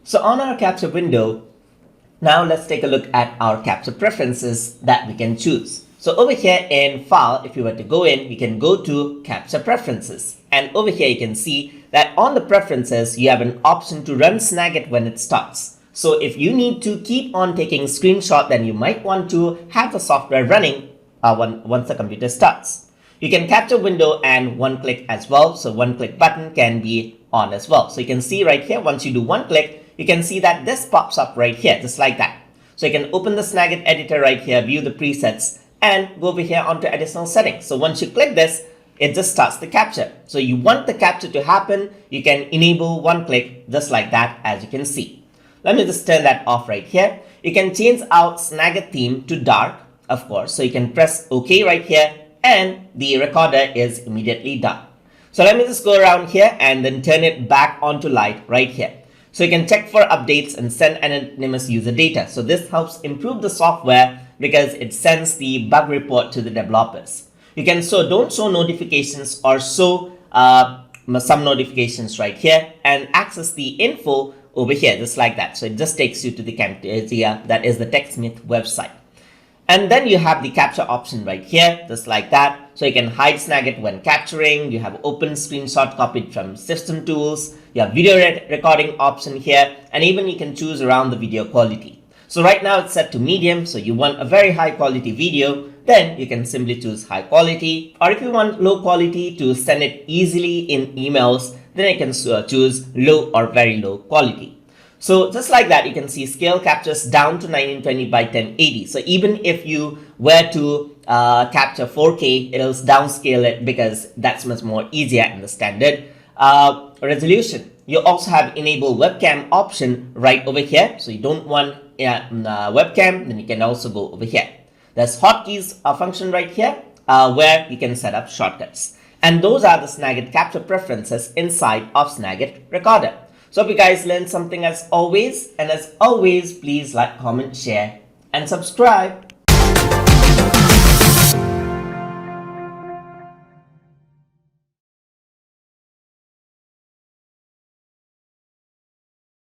So on our capture window, now let's take a look at our capture preferences that we can choose. So over here in File, if you were to go in, you can go to Capture Preferences. And over here you can see that on the preferences, you have an option to run Snagit when it starts. So if you need to keep on taking screenshot, then you might want to have the software running once the computer starts. You can capture window and one click as well. So one click button can be on as well. So you can see right here, once you do one click, you can see that this pops up right here, just like that. So you can open the Snagit editor right here, view the presets, and go over here onto additional settings. So once you click this, it just starts the capture. So you want the capture to happen, you can enable one click just like that, as you can see. Let me just turn that off right here. You can change out Snagit theme to dark, of course. So you can press OK right here, and the recorder is immediately done. So let me just go around here and then turn it back onto light right here. So you can check for updates and send anonymous user data. So this helps improve the software because it sends the bug report to the developers. You can don't show notifications or show some notifications right here and access the info over here just like that. So it just takes you to the that is the TechSmith website. And then you have the capture option right here, just like that. So you can hide Snagit when capturing. You have open screenshot copied from system tools. You have video recording option here, and even you can choose around the video quality. So right now it's set to medium. So you want a very high quality video, then you can simply choose high quality. Or if you want low quality to send it easily in emails, then you can choose low or very low quality. So just like that, you can see scale captures down to 1920 by 1080. So even if you were to capture 4K, it'll downscale it because that's much more easier in the standard resolution. You also have enable webcam option right over here. So you don't want webcam, then you can also go over here. There's hotkeys function right here where you can set up shortcuts. And those are the Snagit capture preferences inside of Snagit Recorder. So hope you guys learned something as always, and as always, please like, comment, share, and subscribe.